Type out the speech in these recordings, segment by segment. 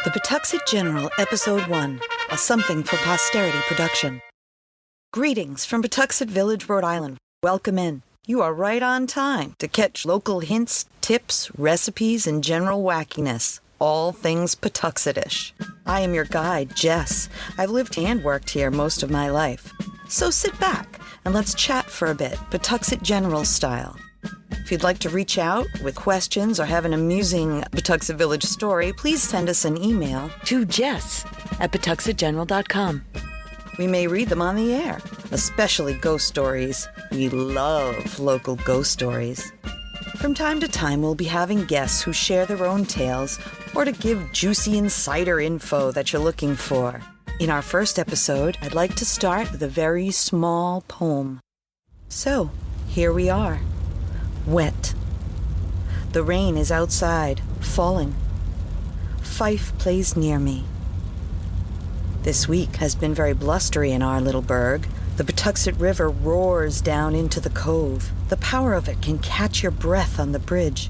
The Pawtuxet General, Episode 1, a Something for Posterity production. Greetings from Pawtuxet Village, Rhode Island. Welcome in. You are right on time to catch local hints, tips, recipes, and general wackiness. All things Pawtuxetish. I am your guide, Jess. I've lived and worked here most of my life. So sit back and let's chat for a bit, Pawtuxet General style. If you'd like to reach out with questions or have an amusing Pawtuxet Village story, please send us an email to jess@pawtuxetgeneral.com. We may read them on the air, especially ghost stories. We love local ghost stories. From time to time, we'll be having guests who share their own tales or to give juicy insider info that you're looking for. In our first episode, I'd like to start with a very small poem. So, here we are. Wet. The rain is outside, falling. Fife plays near me. This week has been very blustery in our little burg. The Pawtuxet River roars down into the cove. The power of it can catch your breath on the bridge.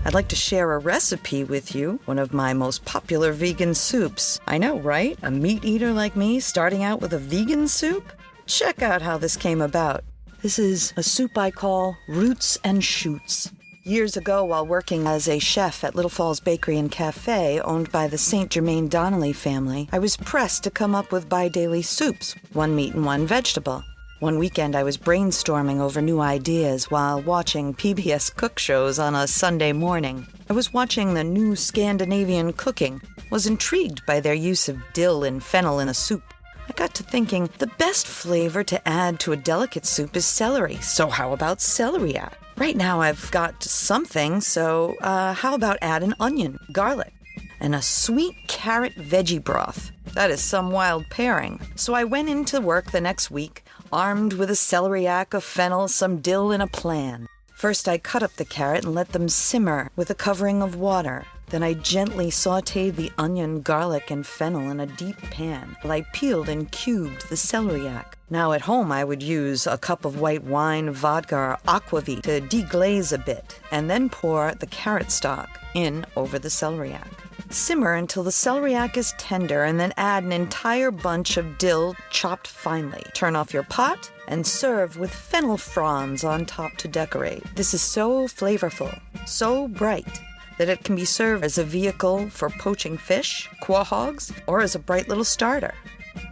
I'd like to share a recipe with you, one of my most popular vegan soups. I know, right? A meat eater like me starting out with a vegan soup? Check out how this came about. This is a soup I call Roots and Shoots. Years ago, while working as a chef at Little Falls Bakery and Cafe, owned by the St. Germain Donnelly family, I was pressed to come up with bi-daily soups, one meat and one vegetable. One weekend, I was brainstorming over new ideas while watching PBS cook shows on a Sunday morning. I was watching the new Scandinavian cooking, was intrigued by their use of dill and fennel in a soup. I got to thinking, the best flavor to add to a delicate soup is celery, so how about celeriac? Right now I've got something, so how about add an onion, garlic, and a sweet carrot veggie broth? That is some wild pairing. So I went into work the next week, armed with a celeriac, a fennel, some dill, and a plan. First I cut up the carrot and let them simmer with a covering of water. Then I gently sautéed the onion, garlic, and fennel in a deep pan while I peeled and cubed the celeriac. Now at home I would use a cup of white wine, vodka, or aquavit to deglaze a bit, and then pour the carrot stock in over the celeriac. Simmer until the celeriac is tender and then add an entire bunch of dill chopped finely. Turn off your pot and serve with fennel fronds on top to decorate. This is so flavorful, so bright, that it can be served as a vehicle for poaching fish, quahogs, or as a bright little starter.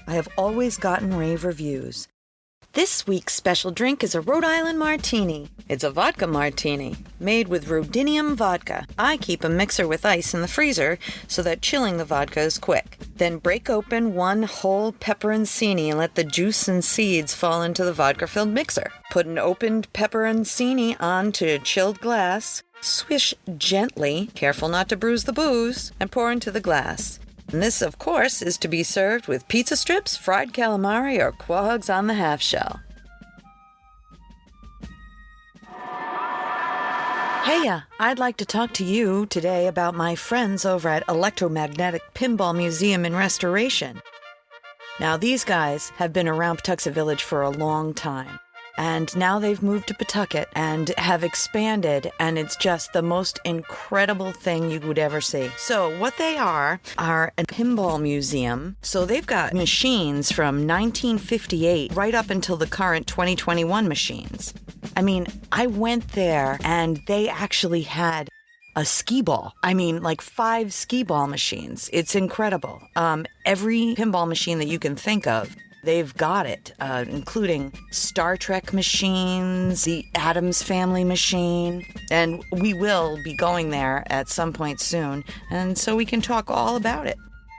I have always gotten rave reviews. This week's special drink is a Rhode Island martini. It's a vodka martini, made with rhodinium vodka. I keep a mixer with ice in the freezer so that chilling the vodka is quick. Then break open one whole pepperoncini and let the juice and seeds fall into the vodka-filled mixer. Put an opened pepperoncini onto chilled glass, swish gently, careful not to bruise the booze, and pour into the glass. And this, of course, is to be served with pizza strips, fried calamari, or quahogs on the half shell. Heya, I'd like to talk to you today about my friends over at Electromagnetic Pinball Museum and Restoration. Now, these guys have been around Pawtuxet Village for a long time. And now they've moved to Pawtucket and have expanded, and it's just the most incredible thing you would ever see. So what they are a pinball museum. So they've got machines from 1958 right up until the current 2021 machines. I mean, I went there and they actually had a skee ball. I mean, like 5 skee ball machines. It's incredible. Every pinball machine that you can think of, they've got it, including Star Trek machines, the Addams Family machine, and we will be going there at some point soon, and so we can talk all about it.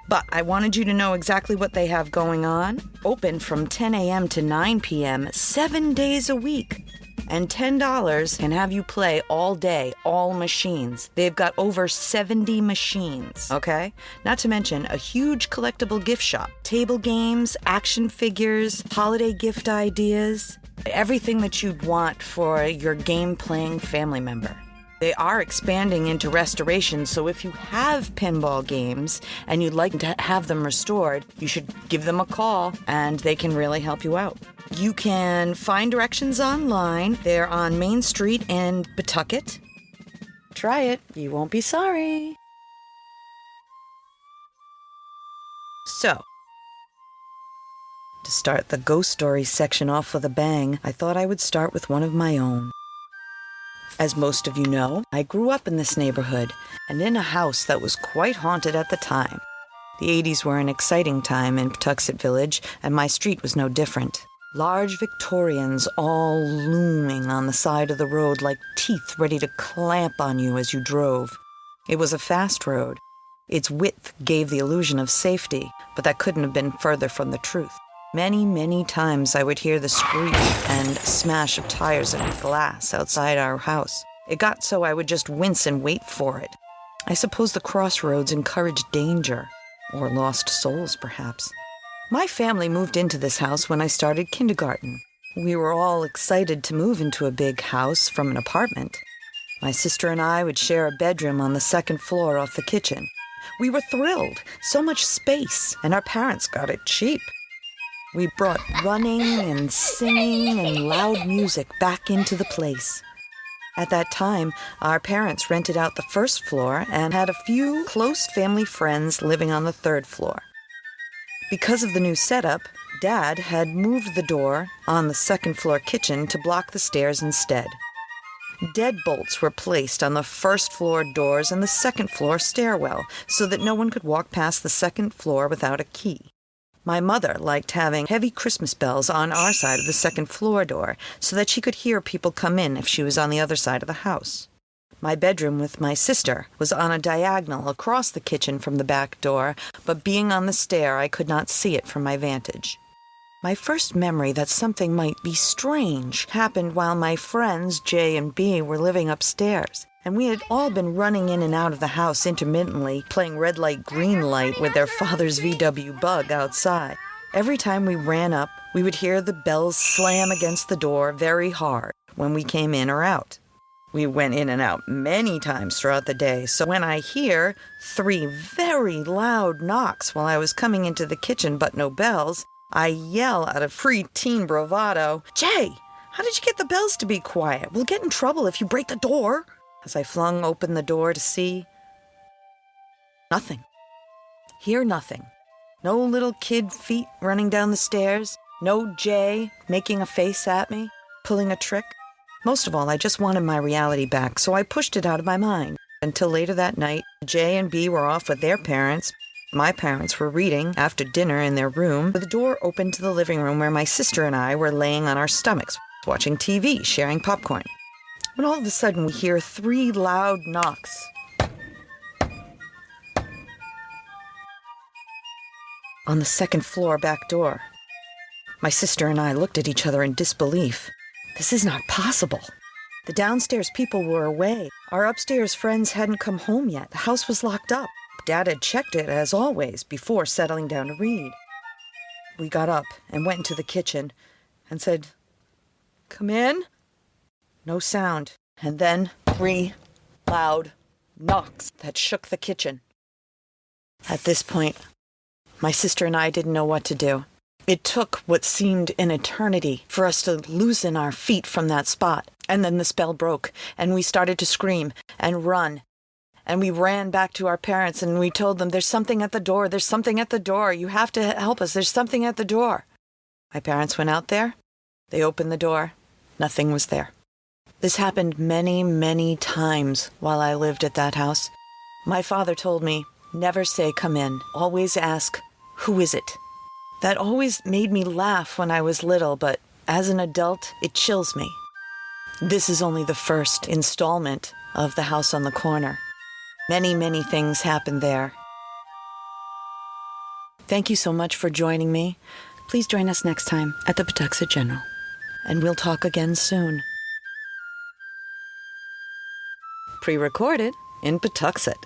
But I wanted you to know exactly what they have going on. Open from 10 a.m. to 9 p.m., 7 days a week. And $10 can have you play all day, all machines. They've got over 70 machines, okay? Not to mention a huge collectible gift shop. Table games, action figures, holiday gift ideas, everything that you'd want for your game-playing family member. They are expanding into restoration, so if you have pinball games and you'd like to have them restored, you should give them a call and they can really help you out. You can find directions online. They're on Main Street in Pawtucket. Try it. You won't be sorry. So, to start the ghost stories section off with a bang, I thought I would start with one of my own. As most of you know, I grew up in this neighborhood and in a house that was quite haunted at the time. The 80s were an exciting time in Pawtuxet Village, and my street was no different. Large Victorians all looming on the side of the road like teeth ready to clamp on you as you drove. It was a fast road. Its width gave the illusion of safety, but that couldn't have been further from the truth. Many, many times I would hear the screech and smash of tires and glass outside our house. It got so I would just wince and wait for it. I suppose the crossroads encouraged danger, or lost souls, perhaps. My family moved into this house when I started kindergarten. We were all excited to move into a big house from an apartment. My sister and I would share a bedroom on the second floor off the kitchen. We were thrilled. So much space, and our parents got it cheap. We brought running and singing and loud music back into the place. At that time, our parents rented out the first floor and had a few close family friends living on the third floor. Because of the new setup, Dad had moved the door on the second floor kitchen to block the stairs instead. Deadbolts were placed on the first floor doors and the second floor stairwell so that no one could walk past the second floor without a key. My mother liked having heavy Christmas bells on our side of the second floor door so that she could hear people come in if she was on the other side of the house. My bedroom with my sister was on a diagonal across the kitchen from the back door, but being on the stair, I could not see it from my vantage. My first memory that something might be strange happened while my friends J and B were living upstairs, and we had all been running in and out of the house intermittently, playing red light, green light with their father's VW Bug outside. Every time we ran up, we would hear the bells slam against the door very hard when we came in or out. We went in and out many times throughout the day, so when I hear 3 very loud knocks while I was coming into the kitchen but no bells, I yell out of pre-teen bravado, "Jay, how did you get the bells to be quiet? We'll get in trouble if you break the door." As I flung open the door to see, nothing. Hear nothing. No little kid feet running down the stairs. No Jay making a face at me, pulling a trick. Most of all, I just wanted my reality back, so I pushed it out of my mind. Until later that night, J and B were off with their parents. My parents were reading after dinner in their room, with the door open to the living room where my sister and I were laying on our stomachs, watching TV, sharing popcorn. When all of a sudden we hear 3 loud knocks. On the second floor back door. My sister and I looked at each other in disbelief. This is not possible. The downstairs people were away. Our upstairs friends hadn't come home yet. The house was locked up. Dad had checked it, as always, before settling down to read. We got up and went into the kitchen and said, "Come in." No sound. And then 3 loud knocks that shook the kitchen. At this point, my sister and I didn't know what to do. It took what seemed an eternity for us to loosen our feet from that spot. And then the spell broke, and we started to scream and run. And we ran back to our parents, and we told them, "There's something at the door. There's something at the door. You have to help us. There's something at the door." My parents went out there. They opened the door. Nothing was there. This happened many, many times while I lived at that house. My father told me, never say come in. Always ask, who is it? That always made me laugh when I was little, but as an adult, it chills me. This is only the first installment of The House on the Corner. Many, many things happened there. Thank you so much for joining me. Please join us next time at the Pawtuxet General, and we'll talk again soon. Pre-recorded in Pawtuxet.